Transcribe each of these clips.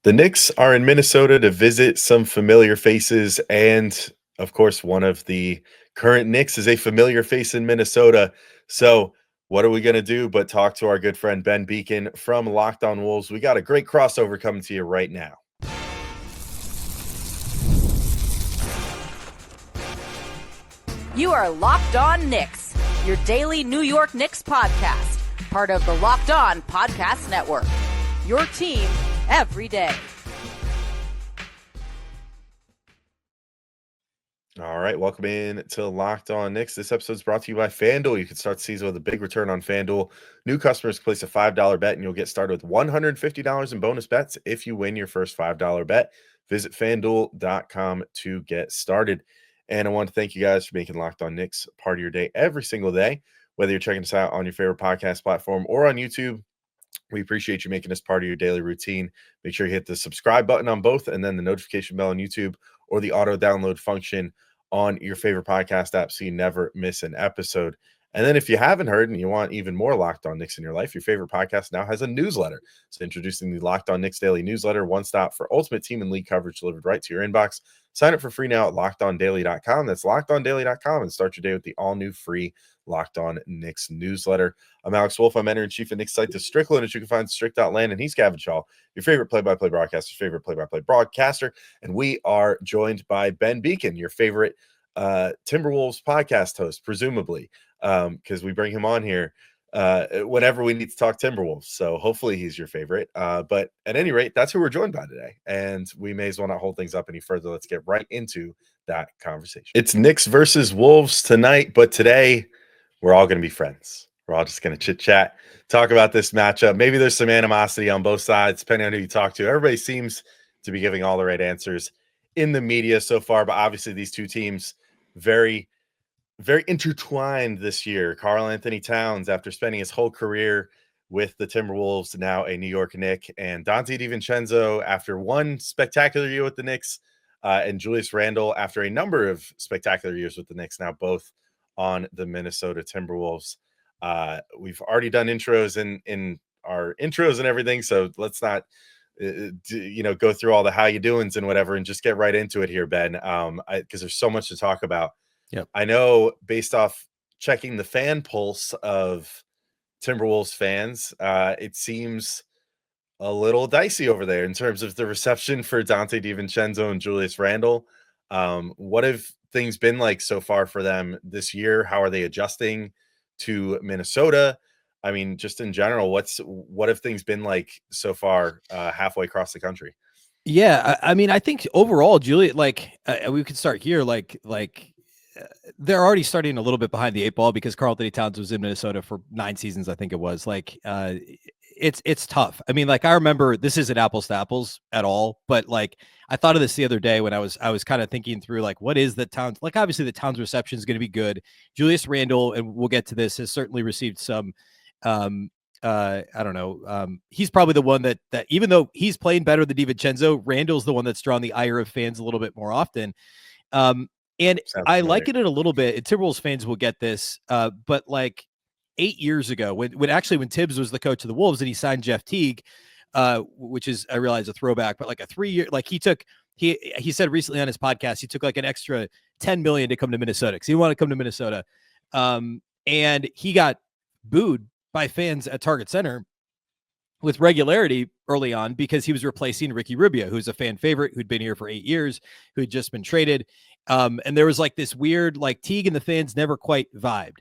The Knicks are in Minnesota to visit some familiar faces, and of course, one of the current Knicks is a familiar face in Minnesota. So, what are we going to do but talk to our good friend Ben Beecken from Locked On Wolves? We got a great crossover coming to you right now. You are Locked On Knicks, your daily New York Knicks podcast, part of the Locked On Podcast Network. Your team every day. All right, welcome in to Locked On Knicks. This episode is brought to you by FanDuel. You can start the season with a big return on FanDuel. New customers place a $5 bet, and you'll get started with $150 in bonus bets if you win your first $5 bet. Visit FanDuel.com to get started. And I want to thank you guys for making Locked On Knicks part of your day every single day, whether you're checking us out on your favorite podcast platform or on YouTube. We appreciate you making this part of your daily routine. Make sure you hit the subscribe button on both and then the notification bell on YouTube or the auto download function on your favorite podcast app so you never miss an episode. And then if you haven't heard and you want even more Locked On Knicks in your life, your favorite podcast now has a newsletter. So introducing the Locked On Knicks Daily Newsletter, one stop for ultimate team and league coverage delivered right to your inbox. Sign up for free now at LockedOnDaily.com. That's LockedOnDaily.com and start your day with the all-new free Locked On Knicks newsletter. I'm Alex Wolf. I'm editor-in-chief of Knicks site The Strickland, and you can find Strick.land, and he's Gavin Shaw, your favorite play-by-play broadcaster's favorite play-by-play broadcaster. And we are joined by Ben Beecken, your favorite Timberwolves podcast host, presumably, because we bring him on here whenever we need to talk Timberwolves. So hopefully he's your favorite. But at any rate, that's who we're joined by today. And we may as well not hold things up any further. Let's get right into that conversation. It's Knicks versus Wolves tonight, but today we're all going to be friends. We're all just going to chit chat, talk about this matchup. Maybe there's some animosity on both sides, depending on who you talk to. Everybody seems to be giving all the right answers in the media so far, but obviously these two teams very intertwined this year. Karl-Anthony Towns, after spending his whole career with the Timberwolves, now a New York Knick, and Donte DiVincenzo, after one spectacular year with the Knicks, and Julius Randle, after a number of spectacular years with the Knicks, now both on the Minnesota Timberwolves. We've already done intros in our intros and everything, so let's not go through all the how you doings and whatever, and just get right into it here, Ben, because there's so much to talk about. Yep. I know based off checking the fan pulse of Timberwolves fans, it seems a little dicey over there in terms of the reception for Donte DiVincenzo and Julius Randle. What have things been like so far for them this year? How are they adjusting to Minnesota? I mean, just in general, what have things been like so far halfway across the country? Yeah, I mean, I think overall, Julius, we could start here. They're already starting a little bit behind the eight ball because Karl-Anthony Towns was in Minnesota for 9 seasons, I think it was. It's tough. I mean, I remember, this isn't apples to apples at all, but I thought of this the other day when I was kind of thinking through what is the Towns, obviously the Towns reception is going to be good. Julius Randle, and we'll get to this, has certainly received some I don't know. He's probably the one that even though he's playing better than DiVincenzo, Randle's the one that's drawn the ire of fans a little bit more often. And I liken it a little bit, and Timberwolves fans will get this, but 8 years ago, when Tibbs was the coach of the Wolves and he signed Jeff Teague, which is, I realize, a throwback, but a 3-year, he said recently on his podcast, he took an extra $10 million to come to Minnesota because he wanted to come to Minnesota. And he got booed by fans at Target Center with regularity early on because he was replacing Ricky Rubio, who's a fan favorite, who'd been here for 8 years, who'd just been traded. And there was this weird, Teague and the fans never quite vibed.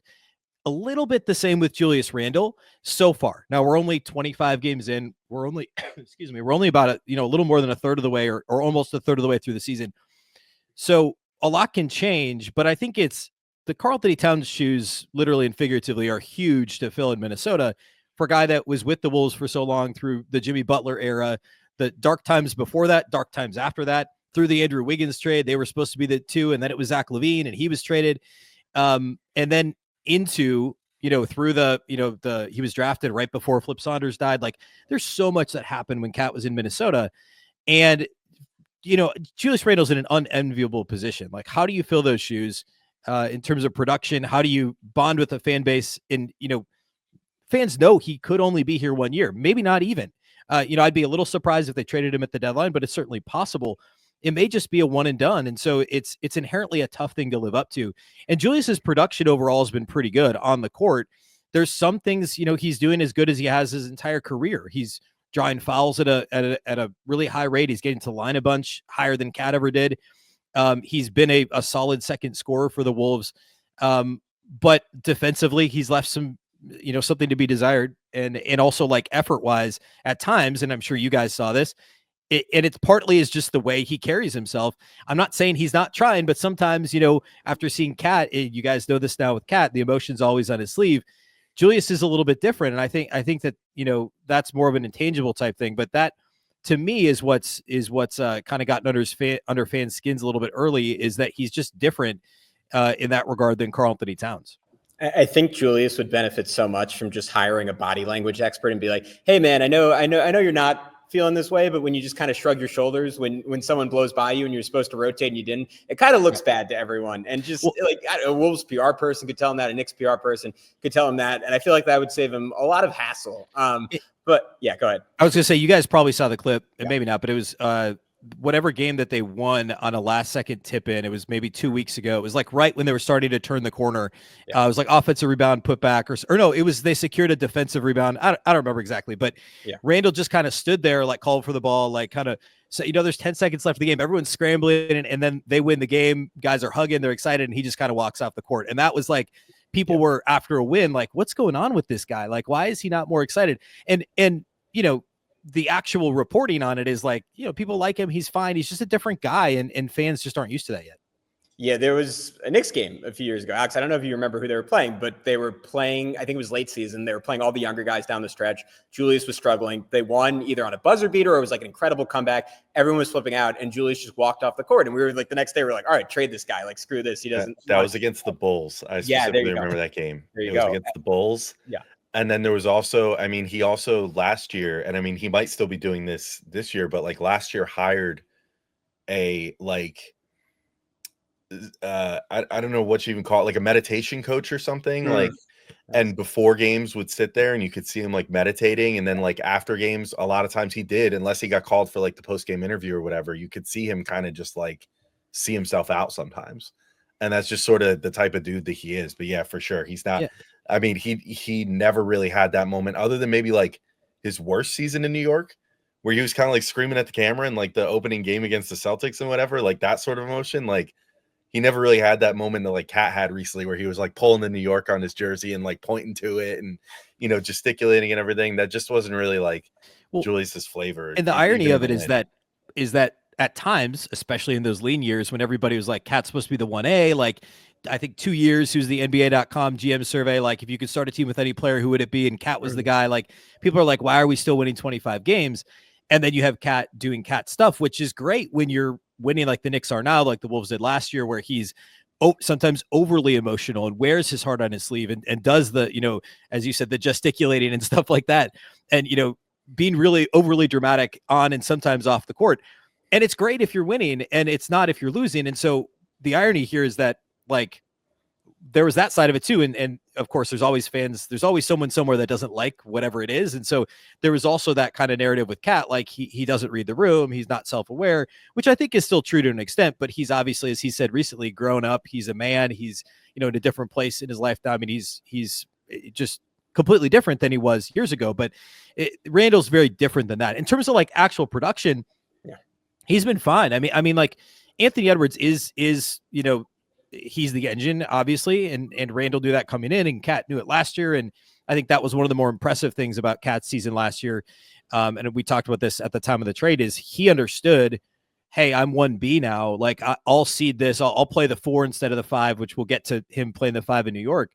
A little bit the same with Julius Randle so far. Now we're only 25 games in. We're only, we're only about a little more than a third of the way or almost a third of the way through the season. So a lot can change, but I think it's the Karl-Anthony Towns shoes, literally and figuratively, are huge to fill in Minnesota for a guy that was with the Wolves for so long through the Jimmy Butler era, the dark times before that, dark times after that, through the Andrew Wiggins trade. They were supposed to be the two, and then it was Zach LaVine, and he was traded. And then into, through he was drafted right before Flip Saunders died. There's so much that happened when Cat was in Minnesota. And, Julius Randle's in an unenviable position. How do you fill those shoes in terms of production? How do you bond with the fan base? And, fans know he could only be here 1 year, maybe not even. I'd be a little surprised if they traded him at the deadline, but it's certainly possible. It may just be a one and done. And so it's inherently a tough thing to live up to. And Julius's production overall has been pretty good on the court. There's some things, he's doing as good as he has his entire career. He's drawing fouls at a really high rate. He's getting to the line a bunch higher than Cat ever did. He's been a solid second scorer for the Wolves. But defensively, he's left some, something to be desired. And also like effort wise at times, and I'm sure you guys saw this, and it's partly is just the way he carries himself. I'm not saying he's not trying, but sometimes, after seeing Cat, you guys know this now with Cat, the emotion's always on his sleeve. Julius is a little bit different. And I think that, that's more of an intangible type thing, but that to me is what's kind of gotten under fans' skins a little bit early, is that he's just different in that regard than Karl-Anthony Towns. I think Julius would benefit so much from just hiring a body language expert and be like, hey man, I know you're not feeling this way, but when you just kind of shrug your shoulders when someone blows by you and you're supposed to rotate and you didn't, it kind of looks bad to everyone. And just a Wolves PR person could tell him that, a Knicks PR person could tell him that, and I feel like that would save him a lot of hassle. But yeah, go ahead. I was gonna say, you guys probably saw the clip, and maybe not, but it was whatever game that they won on a last second tip in. It was maybe 2 weeks ago. It was like right when they were starting to turn the corner. It was like offensive rebound, put back, or no, it was they secured a defensive rebound. I don't remember exactly, but Randle just kind of stood there, like called for the ball, like kind of. So there's 10 seconds left of the game. Everyone's scrambling, and then they win the game. Guys are hugging, they're excited, and he just kind of walks off the court. And that was like people were after a win, like, what's going on with this guy? Like, why is he not more excited? And the actual reporting on it is like, people like him. He's fine. He's just a different guy. And fans just aren't used to that yet. Yeah, there was a Knicks game a few years ago. Alex, I don't know if you remember who they were playing, but they were playing, I think it was late season. They were playing all the younger guys down the stretch. Julius was struggling. They won either on a buzzer beater or it was like an incredible comeback. Everyone was flipping out and Julius just walked off the court. And we were like, the next day we were like, all right, trade this guy. Like, screw this. He doesn't. That was against the Bulls. I specifically remember that game. It was against the Bulls. Yeah. And then there was also, he also last year, and he might still be doing this year, but like last year hired a I don't know what you even call it, like a meditation coach or something. Like, and before games would sit there and you could see him like meditating. And then like after games, a lot of times he did, unless he got called for like the post-game interview or whatever, you could see him kind of just like see himself out sometimes. And that's just sort of the type of dude that he is. But yeah, for sure. He's not, he never really had that moment other than maybe like his worst season in New York, where he was kind of like screaming at the camera in like the opening game against the Celtics and whatever, like that sort of emotion. Like, he never really had that moment that like Cat had recently where he was like pulling the New York on his jersey and like pointing to it and, gesticulating and everything. That just wasn't really like Julius's flavor. And the irony of it is that at times, especially in those lean years when everybody was like, Cat's supposed to be the 1A, like I think 2 years, who's the NBA.com GM survey, like if you could start a team with any player, who would it be? And Cat was the guy. Like people are like, why are we still winning 25 games? And then you have Cat doing Cat stuff, which is great when you're winning like the Knicks are now, like the Wolves did last year, where he's sometimes overly emotional and wears his heart on his sleeve and does the, as you said, the gesticulating and stuff like that. And, being really overly dramatic on and sometimes off the court. And it's great if you're winning, and it's not if you're losing. And so the irony here is that like there was that side of it too. And of course there's always fans, there's always someone somewhere that doesn't like whatever it is. And so there was also that kind of narrative with Cat, like he doesn't read the room. He's not self-aware, which I think is still true to an extent, but he's obviously, as he said recently, grown up. He's a man. He's, in a different place in his life now. I mean, he's just completely different than he was years ago, but Randle's very different than that in terms of like actual production. Yeah, he's been fine. I mean, like Anthony Edwards is, he's the engine, obviously, and Randle knew that coming in, and Cat knew it last year. And I think that was one of the more impressive things about Cat's season last year. And we talked about this at the time of the trade, is he understood, hey, I'm 1B now. Like I'll seed this. I'll play the 4 instead of the 5, which we'll get to him playing the 5 in New York.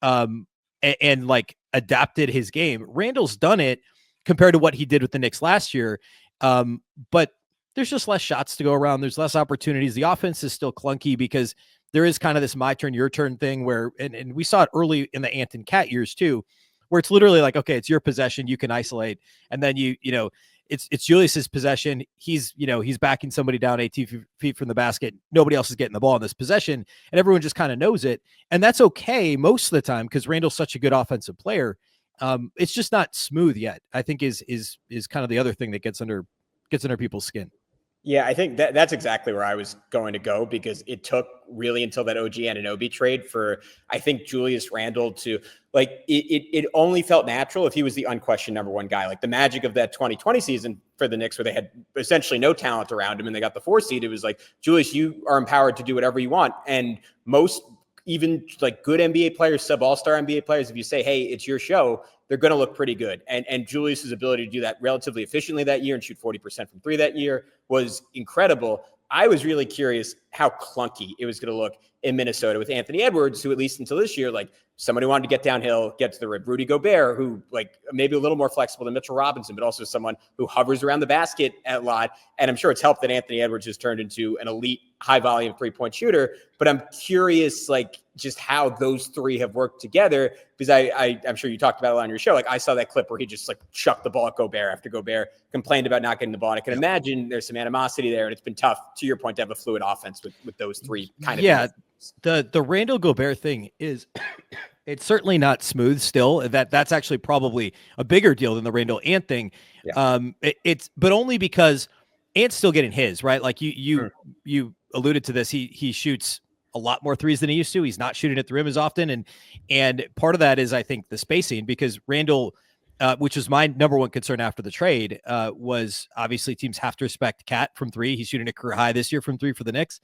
And like adapted his game. Randle's done it compared to what he did with the Knicks last year. But there's just less shots to go around. There's less opportunities. The offense is still clunky because there is kind of this my turn, your turn thing where, and we saw it early in the Ant and Cat years too, where it's literally like, okay, it's your possession. You can isolate. And then it's Julius's possession. He's backing somebody down 18 feet from the basket. Nobody else is getting the ball in this possession, and everyone just kind of knows it. And that's okay most of the time because Randle's such a good offensive player. It's just not smooth yet, I think is kind of the other thing that gets under people's skin. Yeah, I think that's exactly where I was going to go, because it took really until that OG Anunoby trade for, I think, Julius Randle to, like, it only felt natural if he was the unquestioned number one guy. Like the magic of that 2020 season for the Knicks, where they had essentially no talent around him and they got the 4 seed. It was like, Julius, you are empowered to do whatever you want. And most, even like good NBA players, sub all-star NBA players, if you say, hey, it's your show, they're going to look pretty good. And Julius's ability to do that relatively efficiently that year and shoot 40% from 3 that year was incredible. I was really curious how clunky it was going to look in Minnesota with Anthony Edwards, who at least until this year, like somebody wanted to get downhill, get to the rim. Rudy Gobert, who like maybe a little more flexible than Mitchell Robinson, but also someone who hovers around the basket a lot. And I'm sure it's helped that Anthony Edwards has turned into an elite high volume 3-point shooter. But I'm curious, like just how those three have worked together, because I'm sure you talked about it on your show. Like I saw that clip where he just like chucked the ball at Gobert after Gobert complained about not getting the ball. And I can imagine there's some animosity there, and it's been tough, to your point, to have a fluid offense with those three kind of. Yeah, the Randle Gobert thing is it's certainly not smooth still. That's actually probably a bigger deal than the Randle Ant thing. Yeah. It's but only because Ant's still getting his, right? Like you alluded to this. He shoots a lot more threes than he used to. He's not shooting at the rim as often. And part of that is, I think, the spacing, because Randle, which was my number one concern after the trade, was obviously teams have to respect Cat from 3. He's shooting a career high this year from 3 for the Knicks.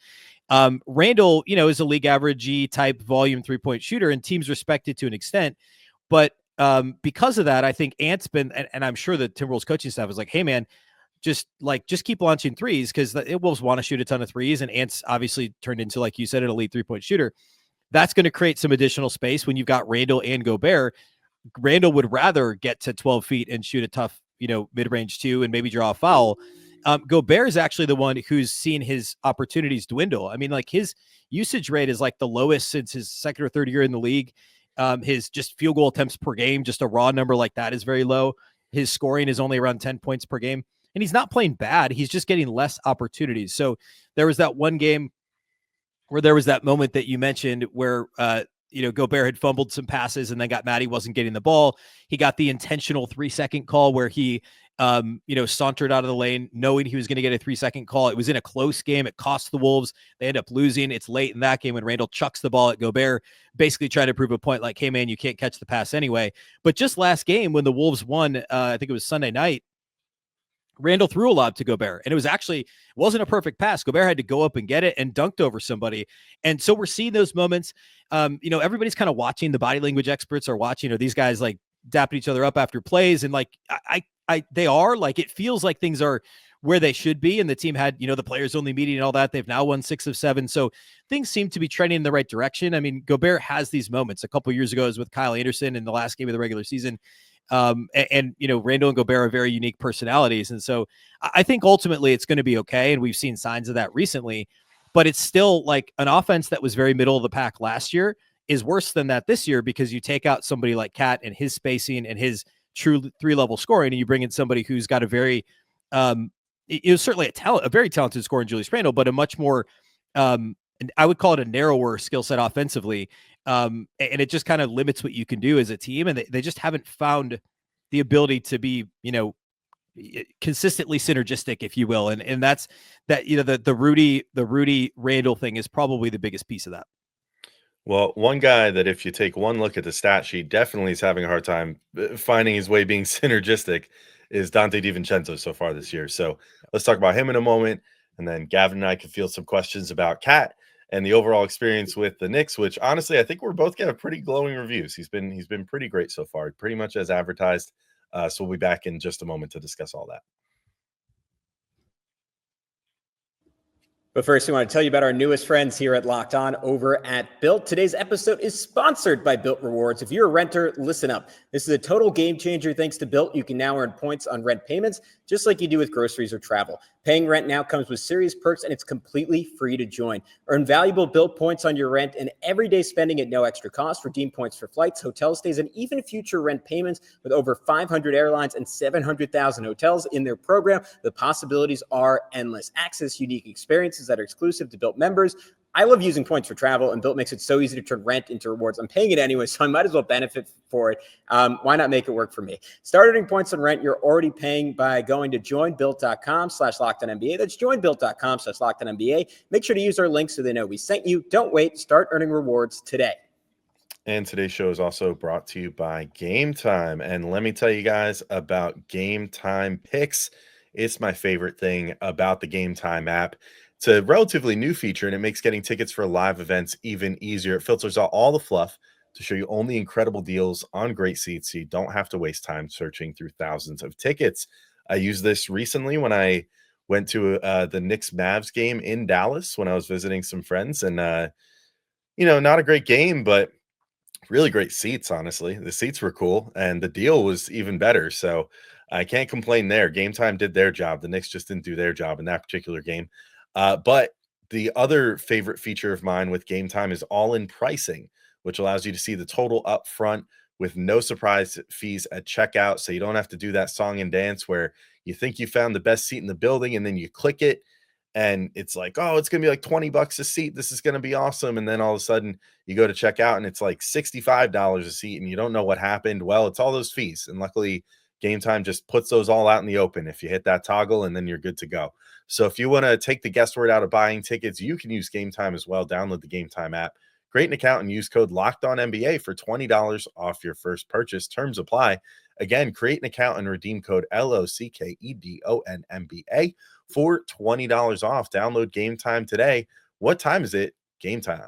Randle, is a league average type volume 3-point shooter, and teams respect it to an extent. But because of that, I think Ant's been, and I'm sure the Timberwolves coaching staff was like, hey man, just keep launching threes, because the Wolves want to shoot a ton of threes, and Ant's obviously turned into, like you said, an elite 3-point shooter. That's going to create some additional space when you've got Randle and Gobert. Randle would rather get to 12 feet and shoot a tough, mid-range 2 and maybe draw a foul. Gobert is actually the one who's seen his opportunities dwindle. I mean, like his usage rate is like the lowest since his second or third year in the league. His just field goal attempts per game, just a raw number like that, is very low. His scoring is only around 10 points per game. And he's not playing bad. He's just getting less opportunities. So there was that one game where there was that moment that you mentioned where, Gobert had fumbled some passes and then got mad he wasn't getting the ball. He got the intentional 3-second call where he, sauntered out of the lane knowing he was going to get a 3-second call. It was in a close game. It cost the Wolves. They end up losing. It's late in that game when Randle chucks the ball at Gobert, basically trying to prove a point like, hey, man, you can't catch the pass anyway. But just last game when the Wolves won, I think it was Sunday night, Randle threw a lob to Gobert, and it wasn't a perfect pass. Gobert had to go up and get it and dunked over somebody. And so we're seeing those moments. Everybody's kind of watching. The body language experts are watching. Are these guys like dapping each other up after plays? And like, they are, like, it feels like things are where they should be. And the team had, the players only meeting and all that. They've now won 6 of 7. So things seem to be trending in the right direction. I mean, Gobert has these moments. A couple years ago, it was with Kyle Anderson in the last game of the regular season. Randle and Gobert are very unique personalities. And so I think ultimately it's going to be okay. And we've seen signs of that recently, but it's still like an offense that was very middle of the pack last year is worse than that this year, because you take out somebody like Cat and his spacing and his true 3-level scoring, and you bring in somebody who's got a very, certainly a very talented scorer in Julius Randle, but a much more, I would call it a narrower skill set offensively. And it just kind of limits what you can do as a team. And they just haven't found the ability to be, consistently synergistic, if you will. And that's that, the Rudy Randle thing is probably the biggest piece of that. Well, one guy that if you take one look at the stat sheet, definitely is having a hard time finding his way being synergistic is Donte DiVincenzo so far this year. So let's talk about him in a moment. And then Gavin and I can field some questions about Cat and the overall experience with the Knicks, which honestly, I think we're both getting pretty glowing reviews. He's been pretty great so far, pretty much as advertised. So we'll be back in just a moment to discuss all that. But first, we want to tell you about our newest friends here at Locked On over at Built. Today's episode is sponsored by Built Rewards. If you're a renter, listen up. This is a total game changer. Thanks to Built, you can now earn points on rent payments, just like you do with groceries or travel. Paying rent now comes with serious perks, and it's completely free to join. Earn valuable Built points on your rent and everyday spending at no extra cost. Redeem points for flights, hotel stays, and even future rent payments. With over 500 airlines and 700,000 hotels in their program, the possibilities are endless. Access unique experiences that are exclusive to Built members. I love using points for travel, and Built makes it so easy to turn rent into rewards. I'm paying it anyway, so I might as well benefit for it. Why not make it work for me? Start earning points on rent you're already paying by going to joinbuilt.com/LockedOnNBA. That's joinbuilt.com/LockedOnNBA. Make sure to use our link so they know we sent you. Don't wait. Start earning rewards today. And today's show is also brought to you by Game Time. And let me tell you guys about Game Time Picks. It's my favorite thing about the Game Time app. It's a relatively new feature, and it makes getting tickets for live events even easier. It filters out all the fluff to show you only incredible deals on great seats, so you don't have to waste time searching through thousands of tickets. I used this recently when I went to the Knicks-Mavs game in Dallas when I was visiting some friends. And, not a great game, but really great seats, honestly. The seats were cool, and the deal was even better. So I can't complain there. Game Time did their job. The Knicks just didn't do their job in that particular game. But the other favorite feature of mine with Game Time is all-in pricing, which allows you to see the total up front with no surprise fees at checkout. So you don't have to do that song and dance where you think you found the best seat in the building and then you click it and it's like, oh, it's going to be like $20 a seat. This is going to be awesome. And then all of a sudden you go to check out and it's like $65 a seat and you don't know what happened. Well, it's all those fees. And luckily Game Time just puts those all out in the open. If you hit that toggle and then you're good to go. So if you want to take the guesswork out of buying tickets, you can use Game Time as well. Download the Game Time app, create an account, and use code LOCKEDONNBA for $20 off your first purchase. Terms apply. Again, create an account and redeem code LOCKEDONNBA for $20 off. Download Game Time today. What time is it? Game time.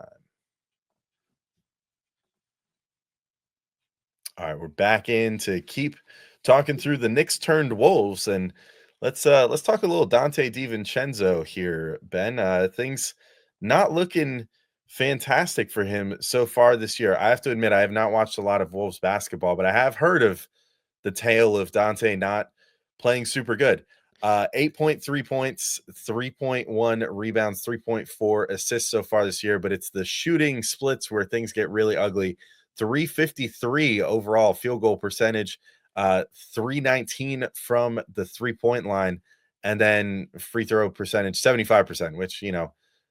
All right, we're back in to keep talking through the Knicks turned Wolves, and let's talk a little Donte DiVincenzo here, Ben. Things not looking fantastic for him so far this year. I have to admit, I have not watched a lot of Wolves basketball, but I have heard of the tale of Dante not playing super good. 8.3 points, 3.1 rebounds, 3.4 assists so far this year, but it's the shooting splits where things get really ugly. 353 overall field goal percentage, 319 from the 3-point line, and then free throw percentage 75%, which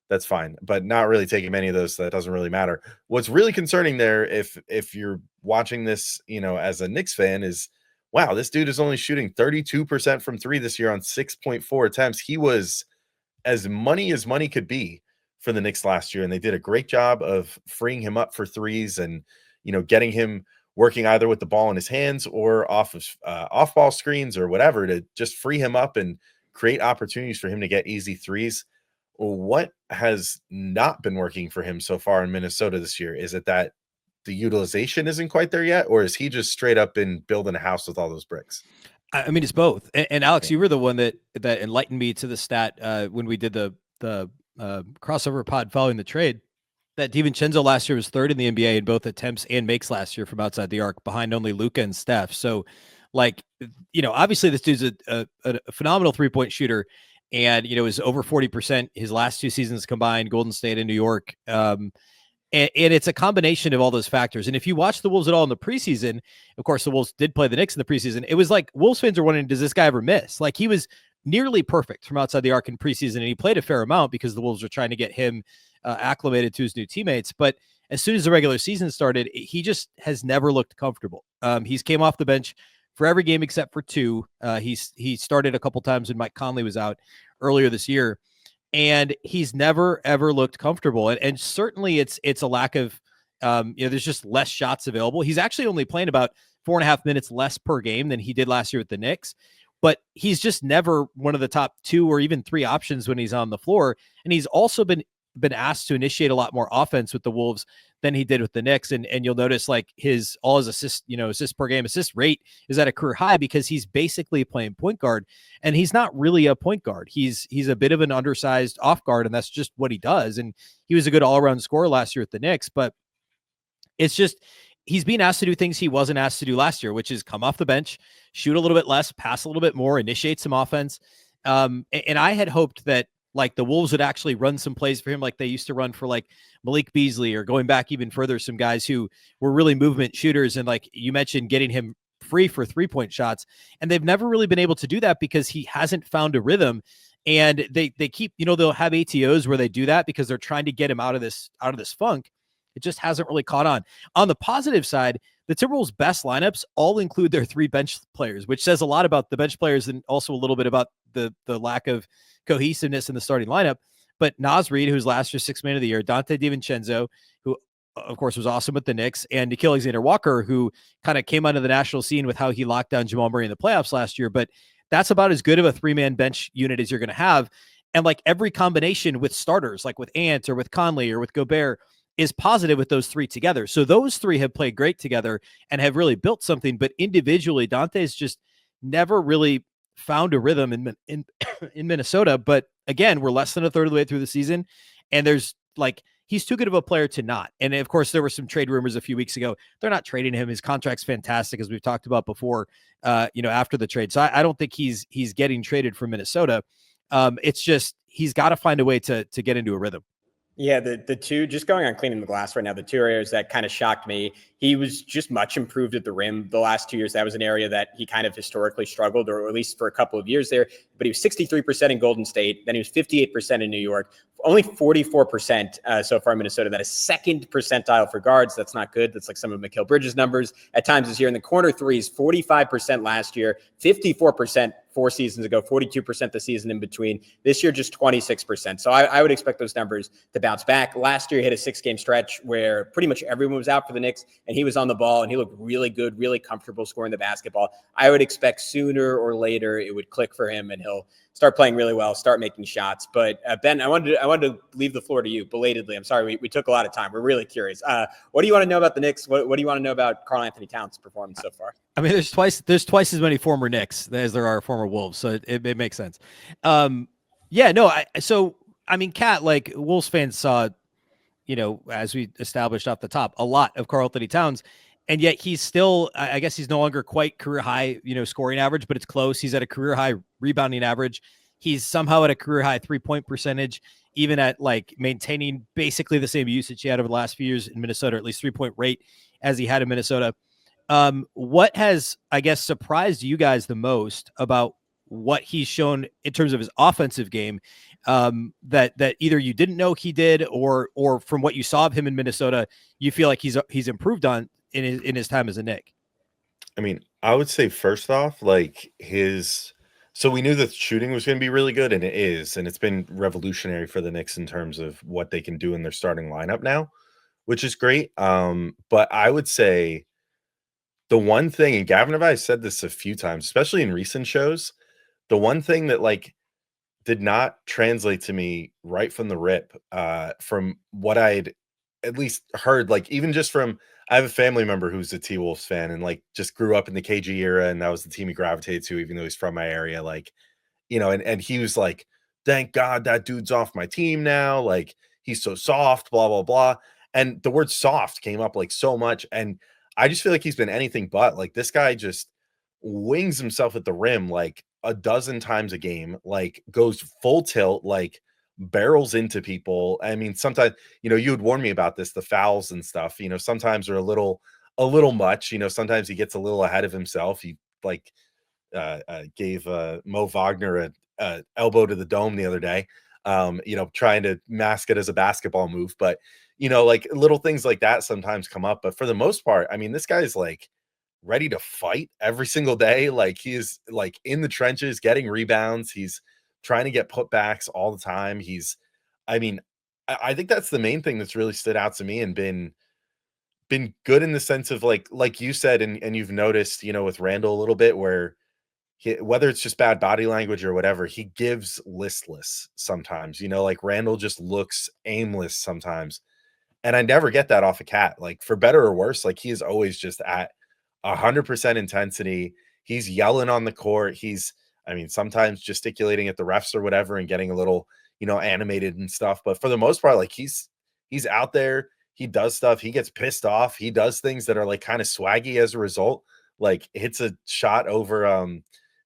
that's fine, but not really taking many of those. So that doesn't really matter. What's really concerning there, if you're watching this, as a Knicks fan, is wow, this dude is only shooting 32% from three this year on 6.4 attempts. He was as money could be for the Knicks last year, and they did a great job of freeing him up for threes and getting him working either with the ball in his hands or off of off ball screens or whatever to just free him up and create opportunities for him to get easy threes. What has not been working for him so far in Minnesota this year? Is it that the utilization isn't quite there yet, or is he just straight up been building a house with all those bricks? I mean, it's both. And Alex, you were the one that enlightened me to the stat when we did the crossover pod following the trade, that DiVincenzo last year was third in the NBA in both attempts and makes last year from outside the arc, behind only Luka and Steph. So, obviously this dude's a phenomenal 3-point shooter, and is over 40% his last two seasons combined, Golden State and New York. And it's a combination of all those factors. And if you watch the Wolves at all in the preseason, of course, the Wolves did play the Knicks in the preseason. It was like Wolves fans are wondering, does this guy ever miss? Like, he was nearly perfect from outside the arc in preseason, and he played a fair amount because the Wolves were trying to get him acclimated to his new teammates. But as soon as the regular season started, he just has never looked comfortable. He's came off the bench for every game except for two. He started a couple times when Mike Conley was out earlier this year, and he's never ever looked comfortable. And certainly it's a lack of there's just less shots available. He's actually only playing about 4.5 minutes less per game than he did last year with the Knicks, but he's just never one of the top 2 or even 3 options when he's on the floor. And he's also been asked to initiate a lot more offense with the Wolves than he did with the Knicks. And you'll notice like his assists per game, assist rate is at a career high because he's basically playing point guard, and he's not really a point guard. He's a bit of an undersized off guard, and that's just what he does. And he was a good all around scorer last year with the Knicks, but it's just, he's being asked to do things he wasn't asked to do last year, which is come off the bench, shoot a little bit less, pass a little bit more, initiate some offense. And I had hoped that like the Wolves would actually run some plays for him like they used to run for like Malik Beasley, or going back even further, some guys who were really movement shooters. And like you mentioned, getting him free for 3-point shots. And they've never really been able to do that because he hasn't found a rhythm. And they keep, they'll have ATOs where they do that because they're trying to get him out of this funk. It just hasn't really caught on. On the positive side, the Timberwolves' best lineups all include their 3 bench players, which says a lot about the bench players and also a little bit about the lack of cohesiveness in the starting lineup. But Naz Reid, who's last year's 6th man of the year, Donte DiVincenzo, who of course was awesome with the Knicks, and Nickeil Alexander-Walker, who kind of came onto the national scene with how he locked down Jamal Murray in the playoffs last year. But that's about as good of a 3-man bench unit as you're going to have. And like every combination with starters, like with Ant or with Conley or with Gobert, is positive with those 3 together. So those 3 have played great together and have really built something. But individually, Dante's just never really found a rhythm in Minnesota. But again, we're less than a third of the way through the season, and there's like, he's too good of a player to not. And of course, there were some trade rumors a few weeks ago. They're not trading him. His contract's fantastic, as we've talked about before, after the trade. So I don't think he's getting traded from Minnesota. It's just, he's got to find a way to get into a rhythm. Yeah, the 2, just going on cleaning the glass right now, the 2 areas that kind of shocked me, he was just much improved at the rim the last 2 years. That was an area that he kind of historically struggled, or at least for a couple of years there. But he was 63% in Golden State. Then he was 58% in New York. Only 44% so far in Minnesota. That is 2nd percentile for guards. That's not good. That's like some of Mikal Bridges' numbers at times this year. In the corner threes, 45% last year, 54% 4 seasons ago, 42% the season in between. This year, just 26%. So I would expect those numbers to bounce back. Last year, he hit a 6-game stretch where pretty much everyone was out for the Knicks, and he was on the ball, and he looked really good, really comfortable scoring the basketball. I would expect sooner or later it would click for him, and he'll start playing really well, start making shots. But Ben, I wanted to leave the floor to you belatedly. I'm sorry, we took a lot of time. We're really curious. What do you want to know about the Knicks? What do you want to know about Karl-Anthony Towns' performance so far? I mean, there's twice as many former Knicks as there are former Wolves, so it makes sense. Kat, like Wolves fans saw, as we established off the top, a lot of Karl-Anthony Towns, and yet he's still, I guess he's no longer quite career high, scoring average, but it's close. He's at a career high rebounding average. He's somehow at a career high 3-point percentage, even at like maintaining basically the same usage he had over the last few years in Minnesota, or at least 3-point rate as he had in Minnesota. What has, I guess, surprised you guys the most about what he's shown in terms of his offensive game, that either you didn't know he did, or from what you saw of him in Minnesota, you feel like he's improved on in his time as a Knick? I mean, I would say first off, like so we knew that shooting was going to be really good, and it is, and it's been revolutionary for the Knicks in terms of what they can do in their starting lineup now, which is great. But I would say the one thing, and Gavin and I said this a few times, especially in recent shows, the one thing that like did not translate to me right from the rip, from what I'd at least heard, like even just from, I have a family member who's a T-Wolves fan and like just grew up in the KG era, and that was the team he gravitated to, even though he's from my area. Like, and he was like, thank God that dude's off my team now. Like, he's so soft, blah, blah, blah. And the word soft came up like so much. And I just feel like he's been anything but. Like, this guy just wings himself at the rim like a dozen times a game, like goes full tilt, like barrels into people. I mean, sometimes, you would warn me about this, the fouls and stuff, sometimes are a little much, sometimes he gets a little ahead of himself. He like gave Mo Wagner a elbow to the dome the other day, trying to mask it as a basketball move. But, like little things like that sometimes come up. But for the most part, I mean, this guy's like ready to fight every single day. Like, he's like in the trenches, getting rebounds. He's trying to get putbacks all the time. I think that's the main thing that's really stood out to me and been good in the sense of like you said, and you've noticed, with Randle a little bit, where whether it's just bad body language or whatever, he gives listless sometimes, like Randle just looks aimless sometimes. And I never get that off a Cat, like for better or worse. Like, he is always just at 100% intensity. He's yelling on the court. Sometimes gesticulating at the refs or whatever and getting a little, animated and stuff. But for the most part, like he's out there. He does stuff. He gets pissed off. He does things that are like kind of swaggy as a result. Like, hits a shot over,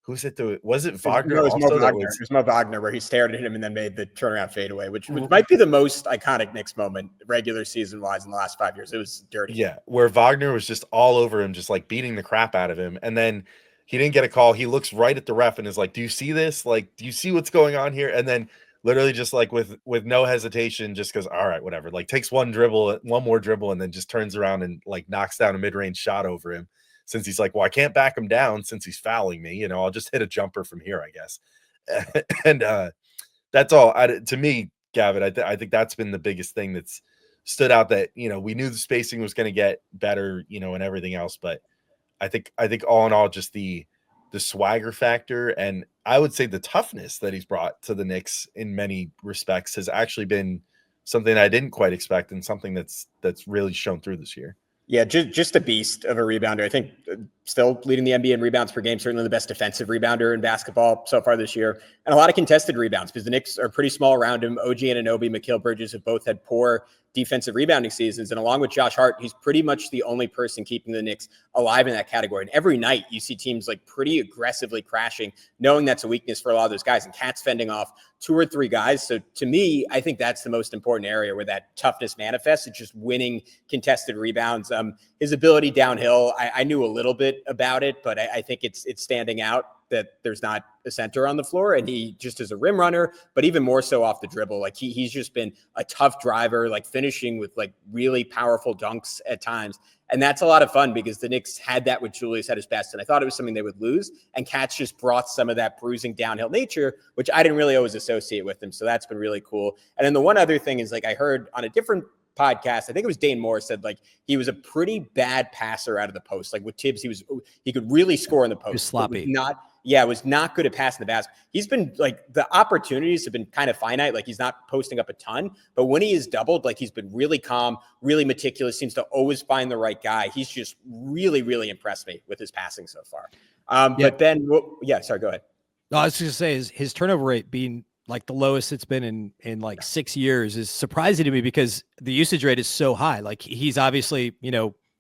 who's it? Was it Wagner? It was Mo Wagner, where he stared at him and then made the turnaround fadeaway, which might be the most iconic Knicks moment regular season wise in the last 5 years. It was dirty. Yeah, where Wagner was just all over him, just like beating the crap out of him. And then He didn't get a call. He looks right at the ref and is like, "Do you see this? Like, do you see what's going on here?" And then literally just like with no hesitation, just goes, "All right, whatever." Like takes one more dribble, and then just turns around and like knocks down a mid-range shot over him. Since he's like, "Well, I can't back him down since he's fouling me. I'll just hit a jumper from here, I guess." And that's all. To me, Gavin, I think that's been the biggest thing that's stood out. That we knew the spacing was going to get better, and everything else, but I think all in all, just the swagger factor, and I would say the toughness that he's brought to the Knicks in many respects has actually been something I didn't quite expect, and something that's really shown through this year. Yeah, just a beast of a rebounder. I think still leading the NBA in rebounds per game, certainly the best defensive rebounder in basketball so far this year. And a lot of contested rebounds because the Knicks are pretty small around him. OG Anunoby, Mikal Bridges have both had poor defensive rebounding seasons. And along with Josh Hart, he's pretty much the only person keeping the Knicks alive in that category. And every night you see teams like pretty aggressively crashing, knowing that's a weakness for a lot of those guys. And Cat's fending off 2 or 3 guys. So to me, I think that's the most important area where that toughness manifests. It's just winning contested rebounds. His ability downhill, I knew a little bit about it, but I think it's standing out that there's not a center on the floor, and he just is a rim runner, but even more so off the dribble. Like he's just been a tough driver, like finishing with like really powerful dunks at times. And that's a lot of fun because the Knicks had that with Julius at his best. And I thought it was something they would lose. And Cat's just brought some of that bruising downhill nature, which I didn't really always associate with him. So that's been really cool. And then the one other thing is like I heard on a different podcast, I think it was Dane Moore, said like he was a pretty bad passer out of the post. Like with Tibbs, he could really score in the post. He was sloppy. Was not good at passing the basket. He's been like the opportunities have been kind of finite. Like he's not posting up a ton, but when he is doubled, like he's been really calm, really meticulous, seems to always find the right guy. He's just really, really impressed me with his passing so far. But then, sorry, go ahead. No, I was just gonna say his turnover rate being like the lowest it's been in like 6 years is surprising to me because the usage rate is so high. Like he's obviously,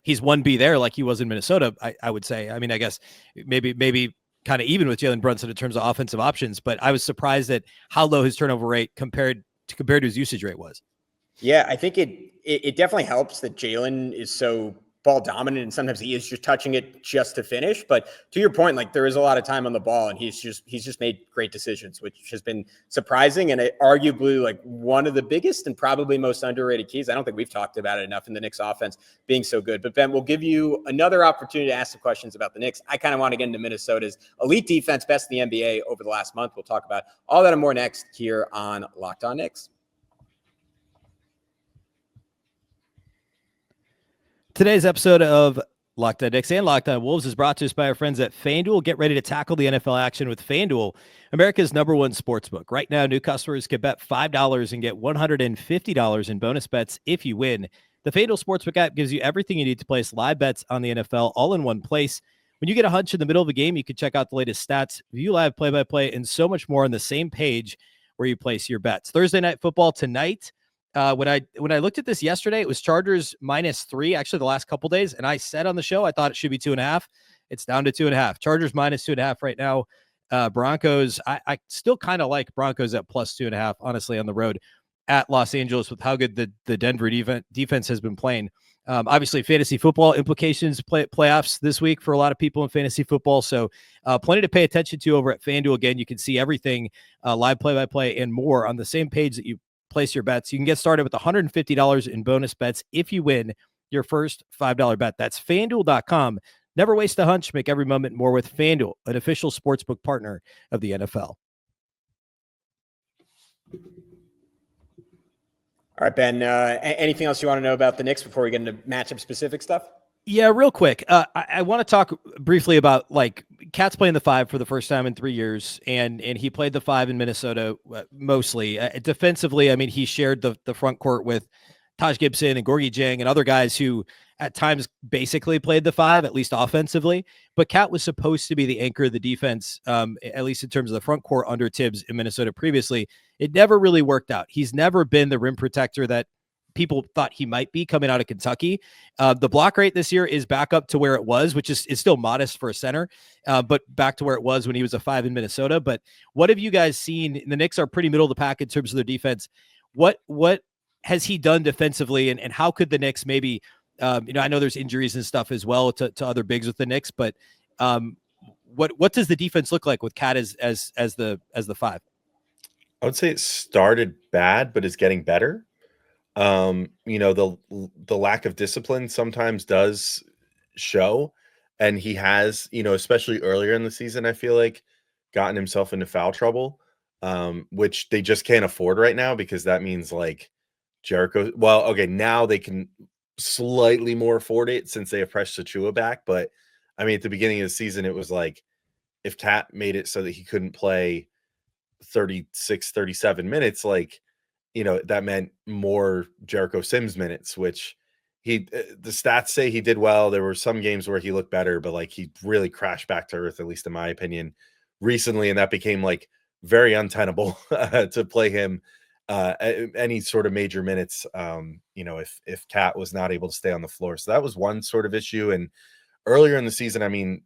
he's 1B there like he was in Minnesota, I would say. I mean, I guess maybe kind of even with Jalen Brunson in terms of offensive options, but I was surprised at how low his turnover rate compared to his usage rate was. Yeah, I think it definitely helps that Jalen is so ball dominant, and sometimes he is just touching it just to finish. But to your point, like there is a lot of time on the ball, and he's just made great decisions, which has been surprising and arguably like one of the biggest and probably most underrated keys. I don't think we've talked about it enough in the Knicks offense being so good. But Ben, we'll give you another opportunity to ask some questions about the Knicks. I kind of want to get into Minnesota's elite defense, best in the NBA over the last month. We'll talk about all that and more next here on Locked On Knicks. Today's episode of Locked On Knicks and Locked On Wolves is brought to us by our friends at FanDuel. Get ready to tackle the NFL action with FanDuel, America's #1 sportsbook. Right now, new customers can bet $5 and get $150 in bonus bets if you win. The FanDuel Sportsbook app gives you everything you need to place live bets on the NFL all in one place. When you get a hunch in the middle of a game, you can check out the latest stats, view live play-by-play, and so much more on the same page where you place your bets. Thursday Night Football tonight. When I looked at this yesterday, it was Chargers -3, actually the last couple days. And I said on the show, I thought it should be 2.5. It's down to 2.5. Chargers -2.5 right now. Broncos, I still kind of like Broncos at +2.5, honestly, on the road at Los Angeles with how good the Denver defense has been playing. Obviously, fantasy football implications, playoffs this week for a lot of people in fantasy football. So plenty to pay attention to over at FanDuel. Again, you can see everything, live play-by-play and more on the same page that you place your bets. You can get started with $150 in bonus bets if you win your first $5 bet. That's FanDuel.com. Never waste a hunch. Make every moment more with FanDuel, an official sportsbook partner of the NFL. All right, Ben, anything else you want to know about the Knicks before we get into matchup specific stuff? Yeah, real quick. I want to talk briefly about like Cat's playing the 5 for the first time in 3 years, and he played the 5 in Minnesota mostly. Defensively, I mean, he shared the front court with Taj Gibson and Gorgie Jang and other guys who at times basically played the 5, at least offensively. But Cat was supposed to be the anchor of the defense, at least in terms of the front court under Tibbs in Minnesota previously. It never really worked out. He's never been the rim protector that people thought he might be coming out of Kentucky. The block rate this year is back up to where it was, which is still modest for a center, but back to where it was when he was a 5 in Minnesota. But what have you guys seen? The Knicks are pretty middle of the pack in terms of their defense. What has he done defensively, and how could the Knicks maybe, I know there's injuries and stuff as well to other bigs with the Knicks, but what does the defense look like with Cat as the 5? I would say it started bad, but is getting better. The lack of discipline sometimes does show, and he has, especially earlier in the season, I feel like gotten himself into foul trouble, which they just can't afford right now because that means like Jericho. Well, okay, now they can slightly more afford it since they have Precious Achiuwa back, but I mean, at the beginning of the season, it was like if Cat made it so that he couldn't play 36, 37 minutes, like, that meant more Jericho Sims minutes, which the stats say he did well. There were some games where he looked better, but like he really crashed back to earth, at least in my opinion, recently. And that became like very untenable to play him any sort of major minutes, if Cat was not able to stay on the floor. So that was one sort of issue. And earlier in the season, I mean,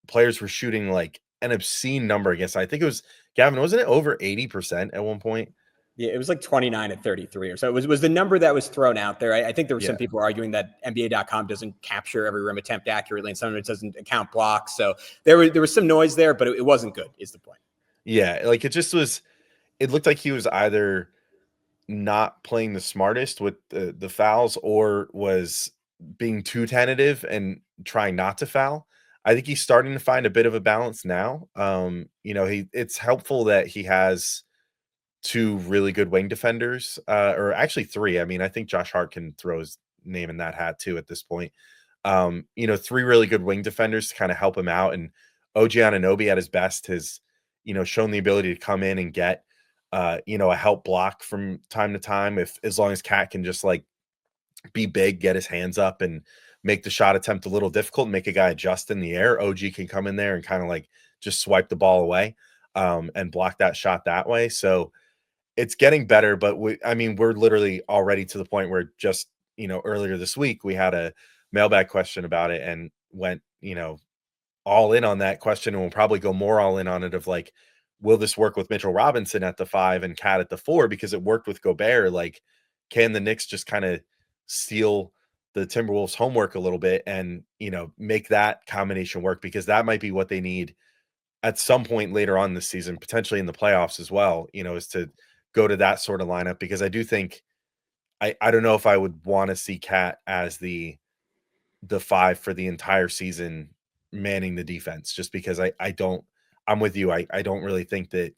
players were shooting like an obscene number against. I think it was Gavin, wasn't it over 80% at one point? Yeah, it was like 29 at 33 or so. It was the number that was thrown out there. I think there were some people arguing that NBA.com doesn't capture every rim attempt accurately, and some of it doesn't account blocks. So there was some noise there, but it wasn't good, is the point. Yeah, like it looked like he was either not playing the smartest with the fouls or was being too tentative and trying not to foul. I think he's starting to find a bit of a balance now. It's helpful that he has 2 really good wing defenders, or actually 3. I mean, I think Josh Hart can throw his name in that hat too at this point. 3 really good wing defenders to kind of help him out. And OG Anunoby at his best has, shown the ability to come in and get, a help block from time to time, as long as Cat can just like be big, get his hands up and make the shot attempt a little difficult, make a guy adjust in the air. OG can come in there and kind of like just swipe the ball away, and block that shot that way. So it's getting better, but we're literally already to the point where just, earlier this week, we had a mailbag question about it and went, all in on that question. And we'll probably go more all in on it of like, will this work with Mitchell Robinson at the 5 and Cat at the 4? Because it worked with Gobert. Like, can the Knicks just kind of steal the Timberwolves homework a little bit and, make that combination work? Because that might be what they need at some point later on this season, potentially in the playoffs as well, is to go to that sort of lineup. Because I do think I don't know if I would want to see Cat as the 5 for the entire season manning the defense, just because I'm with you. I don't really think that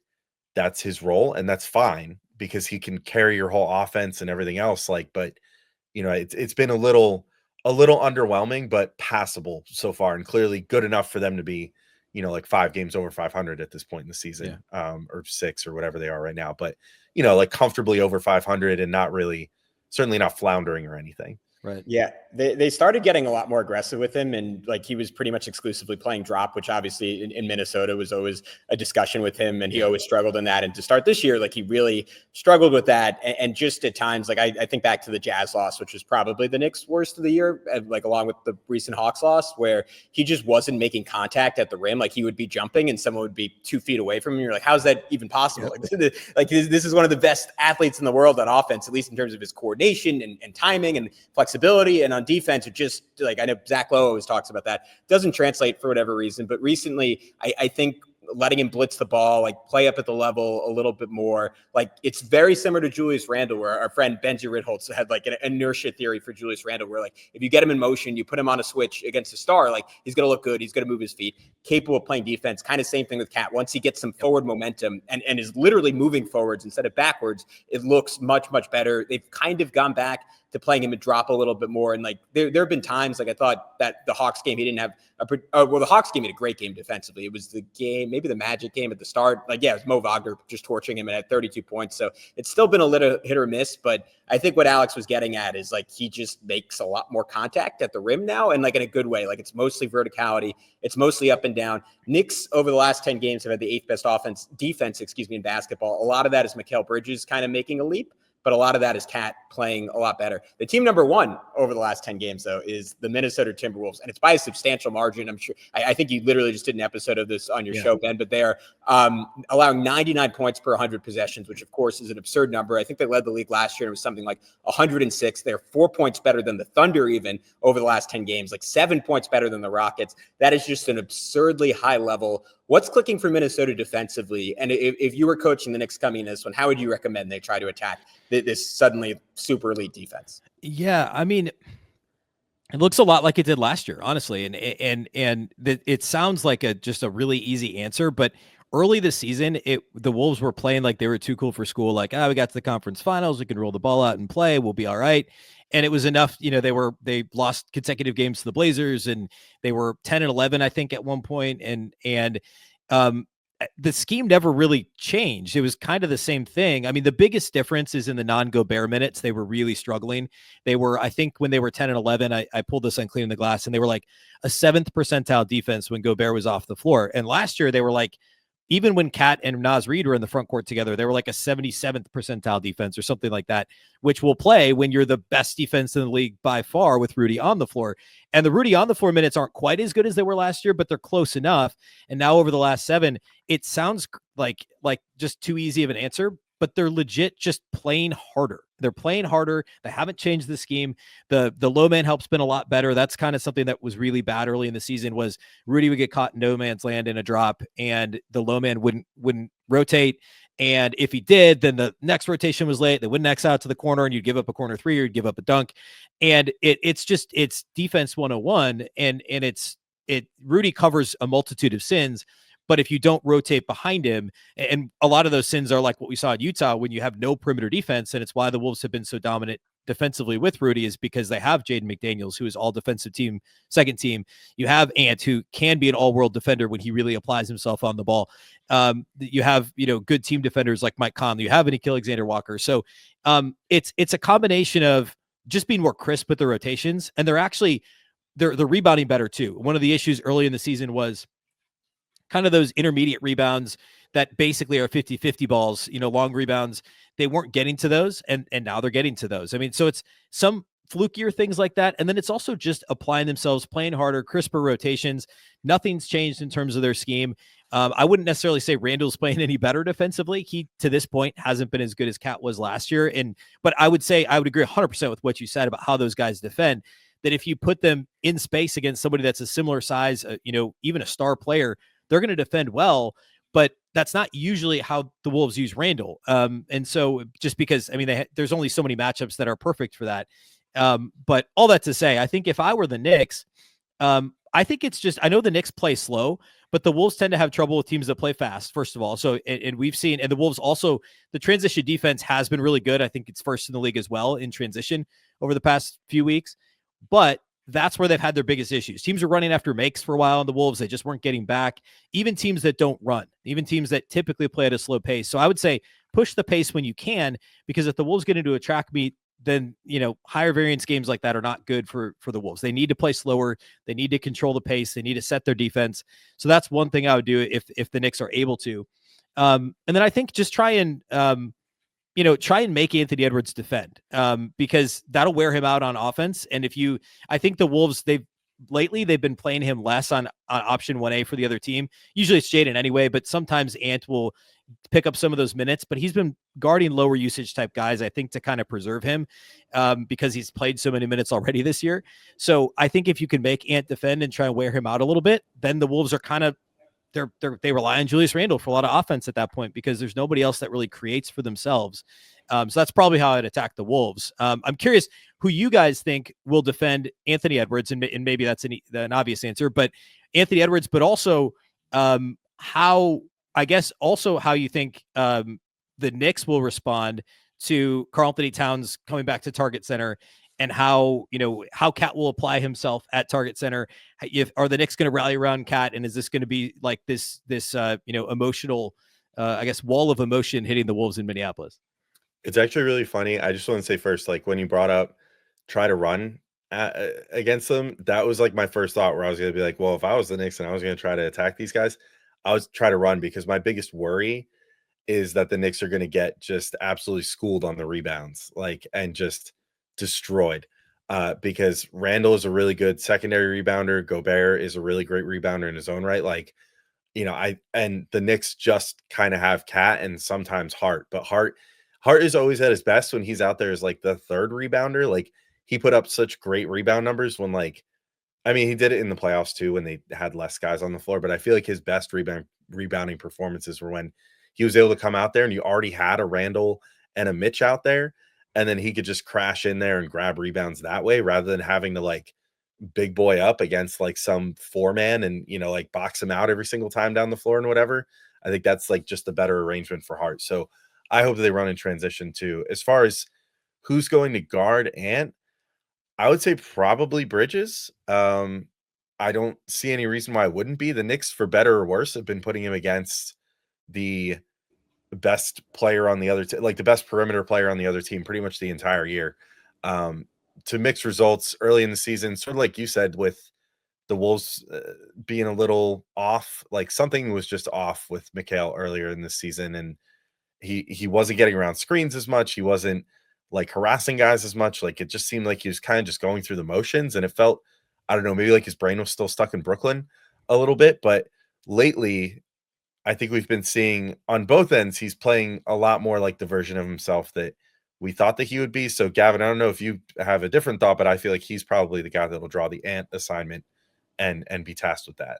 that's his role, and that's fine because he can carry your whole offense and everything else. Like, but it's been a little underwhelming, but passable so far, and clearly good enough for them to be, like 5 games over 500 at this point in the season, or 6 or whatever they are right now. But, like comfortably over 500 and certainly not floundering or anything. Right. Yeah. They started getting a lot more aggressive with him, and like he was pretty much exclusively playing drop, which obviously in Minnesota was always a discussion with him, and he always struggled in that. And to start this year, like he really struggled with that. And just at times, like I think back to the Jazz loss, which was probably the Knicks' worst of the year, like along with the recent Hawks loss, where he just wasn't making contact at the rim. Like he would be jumping and someone would be 2 feet away from him. You're like, how's that even possible? Yep. Like this is one of the best athletes in the world on offense, at least in terms of his coordination and timing and flexibility. And on defense, it just, like, I know Zach Lowe always talks about that, doesn't translate for whatever reason. But recently, I think letting him blitz the ball, like play up at the level a little bit more, like it's very similar to Julius Randle, where our friend Benji Ritholtz had like an inertia theory for Julius Randle, where like if you get him in motion, you put him on a switch against a star, like he's going to look good, he's going to move his feet, capable of playing defense. Kind of same thing with Cat. Once he gets some forward momentum and is literally moving forwards instead of backwards, it looks much, much better. They've kind of gone back to playing him to drop a little bit more. And like, there have been times, like I thought that the Hawks game, he didn't have the Hawks game had a great game defensively. It was the game, maybe the Magic game at the start. Like, yeah, it was Mo Wagner just torching him and had 32 points. So it's still been a little hit or miss, but I think what Alex was getting at is like, he just makes a lot more contact at the rim now. And like in a good way, like it's mostly verticality. It's mostly up and down. Knicks over the last 10 games have had the 8th best defense, in basketball. A lot of that is Mikal Bridges kind of making a leap. but a lot of that is Cat playing a lot better. The team number one over the last 10 games, though, is the Minnesota Timberwolves, and it's by a substantial margin. I'm sure. I think you literally just did an episode of this on your show, Ben, but they are allowing 99 points per 100 possessions, which, of course, is an absurd number. I think they led the league last year, and it was something like 106. They're 4 points better than the Thunder even over the last 10 games, like 7 points better than the Rockets. That is just an absurdly high level. What's clicking for Minnesota defensively? And if you were coaching the Knicks coming in this one, how would you recommend they try to attack this suddenly super elite defense? Yeah, I mean, it looks a lot like it did last year, honestly. And it sounds like just a really easy answer, but early this season, the Wolves were playing like they were too cool for school. Like, we got to the conference finals, we can roll the ball out and play, we'll be all right. And it was enough, they lost consecutive games to the Blazers, and they were 10-11, I think, at one point. And the scheme never really changed. It was kind of the same thing. I mean, the biggest difference is in the non-Gobert minutes. They were really struggling. They were, I think, when they were 10-11, I pulled this on Cleaning the Glass, and they were like a 7th percentile defense when Gobert was off the floor. And last year they were like, even when Kat and Naz Reid were in the front court together, they were like a 77th percentile defense or something like that, which will play when you're the best defense in the league by far with Rudy on the floor. And the Rudy on the floor minutes aren't quite as good as they were last year, but they're close enough. And now over the last 7, it sounds like just too easy of an answer, but they're legit just playing harder. They're playing harder. They haven't changed the scheme. The low man help's been a lot better. That's kind of something that was really bad early in the season, was Rudy would get caught in no man's land in a drop, and the low man wouldn't rotate. And if he did, then the next rotation was late. They wouldn't X out to the corner, and you'd give up a corner three, or you'd give up a dunk. And it's defense 101. And Rudy covers a multitude of sins. But if you don't rotate behind him, and a lot of those sins are like what we saw in Utah when you have no perimeter defense, and it's why the Wolves have been so dominant defensively with Rudy, is because they have Jaden McDaniels, who is all defensive team, second team. You have Ant, who can be an all-world defender when he really applies himself on the ball. You have, good team defenders like Mike Conley. You have Nikhil Alexander-Walker. So it's a combination of just being more crisp with the rotations, and they're rebounding better too. One of the issues early in the season was kind of those intermediate rebounds that basically are 50-50 balls, long rebounds. They weren't getting to those, and now they're getting to those. I mean, so it's some flukier things like that. And then it's also just applying themselves, playing harder, crisper rotations. Nothing's changed in terms of their scheme. I wouldn't necessarily say Randle's playing any better defensively. He, to this point, hasn't been as good as Cat was last year. But I would agree 100% with what you said about how those guys defend, that if you put them in space against somebody that's a similar size, even a star player, they're going to defend well, but that's not usually how the Wolves use Randle. And so just because, there's only so many matchups that are perfect for that. But all that to say, I think if I were the Knicks, I think it's just, I know the Knicks play slow, but the Wolves tend to have trouble with teams that play fast, first of all. So, and we've seen, and the Wolves also, the transition defense has been really good. I think it's first in the league as well in transition over the past few weeks, but that's where they've had their biggest issues. Teams are running after makes for a while on the Wolves. They just weren't getting back. Even teams that don't run, even teams that typically play at a slow pace. So I would say push the pace when you can, because if the Wolves get into a track meet, then, higher variance games like that are not good for the Wolves. They need to play slower. They need to control the pace. They need to set their defense. So that's one thing I would do if the Knicks are able to. And then I think just try and make Anthony Edwards defend, because that'll wear him out on offense. And I think the Wolves, they've been playing him less on option 1A for the other team. Usually it's Jaden anyway, but sometimes Ant will pick up some of those minutes, but he's been guarding lower usage type guys, I think, to kind of preserve him, because he's played so many minutes already this year. So I think if you can make Ant defend and try and wear him out a little bit, then the Wolves are kind of, they rely on Julius Randle for a lot of offense at that point, because there's nobody else that really creates for themselves. So that's probably how I'd attack the Wolves. I'm curious who you guys think will defend Anthony Edwards, and maybe that's an obvious answer, but Anthony Edwards, but also how you think the Knicks will respond to Karl-Anthony Towns coming back to target center, and how Cat will apply himself at target center. Are the Knicks going to rally around Cat, and is this going to be like this emotional, wall of emotion hitting the Wolves in Minneapolis? It's actually really funny. I just want to say first, like when you brought up try to run against them, that was like my first thought, where I was going to be like, well, if I was the Knicks and I was going to try to attack these guys, I would try to run, because my biggest worry is that the Knicks are going to get just absolutely schooled on the rebounds, like, and just destroyed. Because Randall is a really good secondary rebounder. Gobert is a really great rebounder in his own right. Like, and the Knicks just kind of have Cat and sometimes Hart, but Hart is always at his best when he's out there as like the third rebounder. Like, he put up such great rebound numbers when, like, I mean, he did it in the playoffs too when they had less guys on the floor, but I feel like his best rebounding performances were when he was able to come out there and you already had a Randall and a Mitch out there, and then he could just crash in there and grab rebounds that way rather than having to like big boy up against like some four man and, like, box him out every single time down the floor and whatever. I think that's like just a better arrangement for Hart. So I hope they run in transition too. As far as who's going to guard Ant, I would say probably Bridges. I don't see any reason why it wouldn't be. The Knicks, for better or worse, have been putting him against the best player on the other like the best perimeter player on the other team pretty much the entire year. To mix results early in the season, sort of like you said, with the Wolves being a little off, like something was just off with Mikal earlier in the season, and he wasn't getting around screens as much. He wasn't like harassing guys as much. Like, it just seemed like he was kind of just going through the motions, and it felt, I don't know, maybe like his brain was still stuck in Brooklyn a little bit. But lately, I think we've been seeing on both ends, he's playing a lot more like the version of himself that we thought that he would be. So, Gavin, I don't know if you have a different thought, but I feel like he's probably the guy that will draw the Ant assignment and be tasked with that.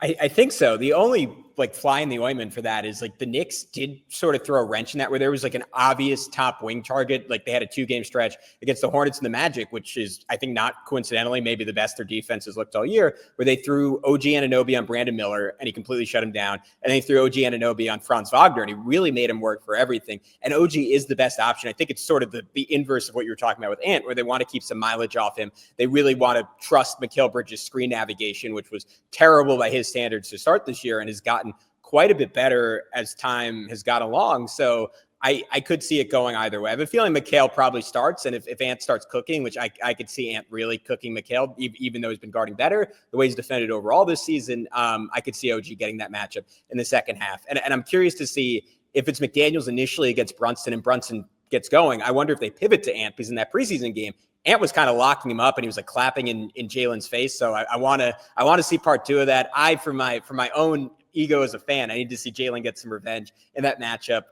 I think so. The only like fly in the ointment for that is like the Knicks did sort of throw a wrench in that, where there was like an obvious top wing target. Like, they had a 2-game stretch against the Hornets and the Magic, which is, I think, not coincidentally, maybe the best their defense has looked all year, where they threw OG Anunoby on Brandon Miller and he completely shut him down. And they threw OG Anunoby on Franz Wagner and he really made him work for everything. And OG is the best option. I think it's sort of the inverse of what you were talking about with Ant, where they want to keep some mileage off him. They really want to trust Mikal Bridges' screen navigation, which was terrible by his standards to start this year and has gotten quite a bit better as time has got along. So I could see it going either way. I have a feeling Mikal probably starts, and if Ant starts cooking, which I could see Ant really cooking Mikal, even though he's been guarding better, the way he's defended overall this season, I could see OG getting that matchup in the second half. And I'm curious to see if it's McDaniels initially against Brunson and Brunson gets going. I wonder if they pivot to Ant, because in that preseason game, Ant was kind of locking him up and he was like clapping in Jalen's face. So I want to see part 2 of that. For my own ego as a fan, I need to see Jalen get some revenge in that matchup.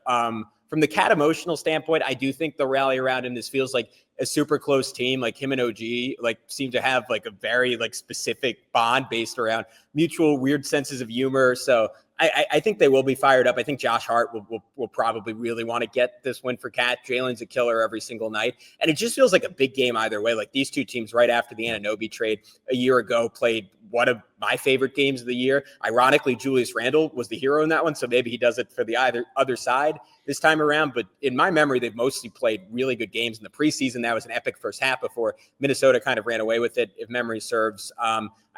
From the Cat emotional standpoint, I do think they'll rally around him. This feels like a super close team. Like, him and OG like seem to have like a very like specific bond based around mutual weird senses of humor. So I think they will be fired up. I think Josh Hart will probably really want to get this win for Cat. Jalen's a killer every single night. And it just feels like a big game either way. Like, these two teams right after the Anunoby trade a year ago played one of my favorite games of the year. Ironically, Julius Randle was the hero in that one, so maybe he does it for the other side this time around. But in my memory, they've mostly played really good games in the preseason. That was an epic first half before Minnesota kind of ran away with it, if memory serves.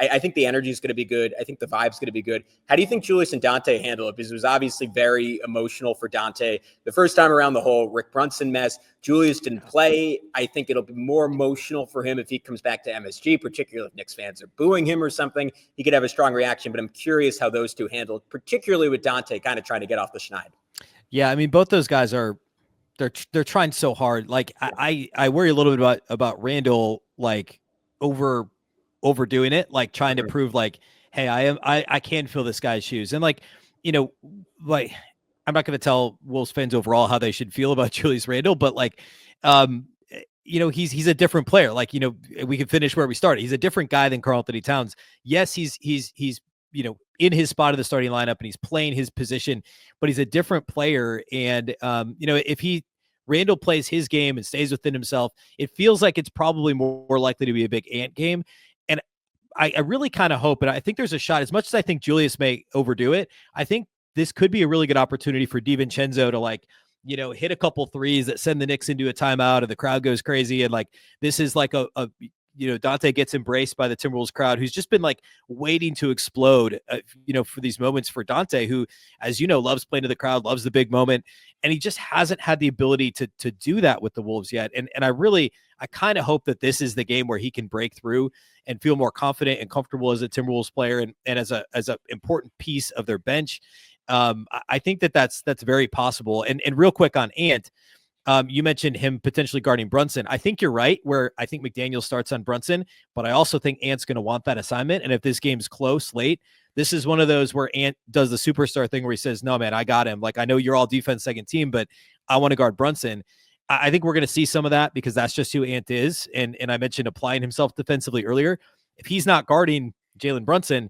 I think the energy is going to be good. I think the vibe's going to be good. How do you think Julius and Dante handle it? Because it was obviously very emotional for Dante the first time around, the whole Rick Brunson mess. Julius didn't play. I think it'll be more emotional for him if he comes back to MSG, particularly if Knicks fans are booing him or something. He could have a strong reaction, but I'm curious how those two handle it, particularly with Dante kind of trying to get off the schneid. Yeah, I mean, both those guys are they're trying so hard. Like, I worry a little bit about Randall, like overdoing it, like trying to prove like, hey, I can fill this guy's shoes. And like, like, I'm not going to tell Wolves fans overall how they should feel about Julius Randle, but like, he's a different player. Like, we can finish where we started. He's a different guy than Karl-Anthony Towns. Yes, he's in his spot of the starting lineup and he's playing his position, but he's a different player. And, if Randall plays his game and stays within himself, it feels like it's probably more likely to be a big Ant game. And I really kind of hope, and I think there's a shot, as much as I think Julius may overdo it, I think this could be a really good opportunity for DiVincenzo to like, hit a couple threes that send the Knicks into a timeout and the crowd goes crazy. And like, this is like a Dante gets embraced by the Timberwolves crowd, who's just been like waiting to explode, for these moments for Dante, who, as loves playing to the crowd, loves the big moment. And he just hasn't had the ability to do that with the Wolves yet. And I kind of hope that this is the game where he can break through and feel more confident and comfortable as a Timberwolves player and as a important piece of their bench. I think that's very possible. And real quick on Ant, you mentioned him potentially guarding Brunson. I think you're right, where I think McDaniel starts on Brunson, but I also think Ant's going to want that assignment. And if this game's close late, this is one of those where Ant does the superstar thing where he says, no, man, I got him. Like, I know you're all defense second team, but I want to guard Brunson. I think we're going to see some of that because that's just who Ant is. And I mentioned applying himself defensively earlier. If he's not guarding Jalen Brunson,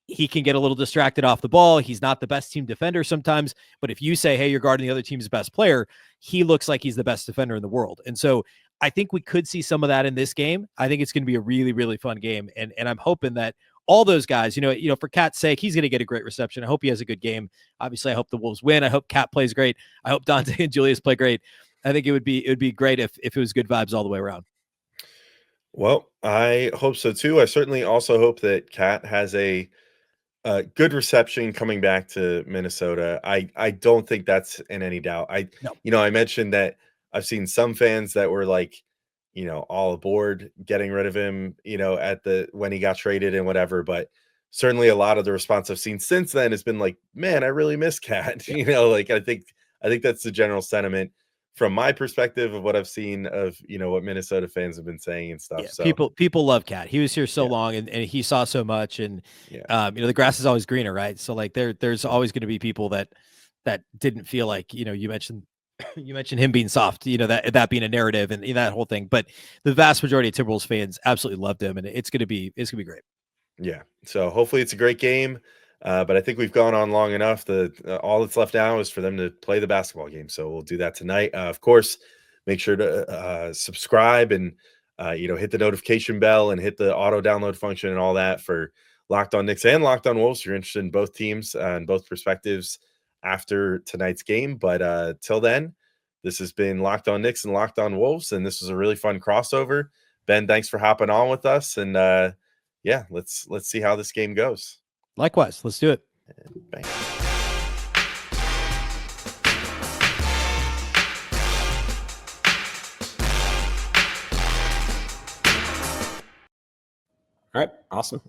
he can get a little distracted off the ball. He's not the best team defender sometimes, but if you say, hey, you're guarding the other team's best player, he looks like he's the best defender in the world. And so I think we could see some of that in this game. I think it's going to be a really, really fun game. And I'm hoping that all those guys, for Cat's sake, he's going to get a great reception. I hope he has a good game. Obviously, I hope the Wolves win. I hope Cat plays great. I hope Dante and Julius play great. I think it would be great if it was good vibes all the way around. Well, I hope so too. I certainly also hope that Cat has a good reception coming back to Minnesota. I don't think that's in any doubt. No. I mentioned that I've seen some fans that were like, all aboard getting rid of him, when he got traded and whatever. But certainly a lot of the response I've seen since then has been like, man, I really miss Cat. Yeah. I think that's the general sentiment from my perspective of what I've seen of, what Minnesota fans have been saying and stuff. Yeah, So people love Cat. He was here so long and he saw so much, and the grass is always greener, right? So like there's always going to be people that didn't feel like, you mentioned him being soft, that being a narrative and that whole thing. But the vast majority of Timberwolves fans absolutely loved him, and it's gonna be great. Yeah. So hopefully it's a great game. But I think we've gone on long enough. All that's left now is for them to play the basketball game. So we'll do that tonight. Of course, make sure to subscribe and hit the notification bell and hit the auto download function and all that for Locked On Knicks and Locked On Wolves. If you're interested in both teams and both perspectives after tonight's game. But till then, this has been Locked On Knicks and Locked On Wolves, and this was a really fun crossover. Ben, thanks for hopping on with us, and let's see how this game goes. Likewise, let's do it. Bang. All right. Awesome.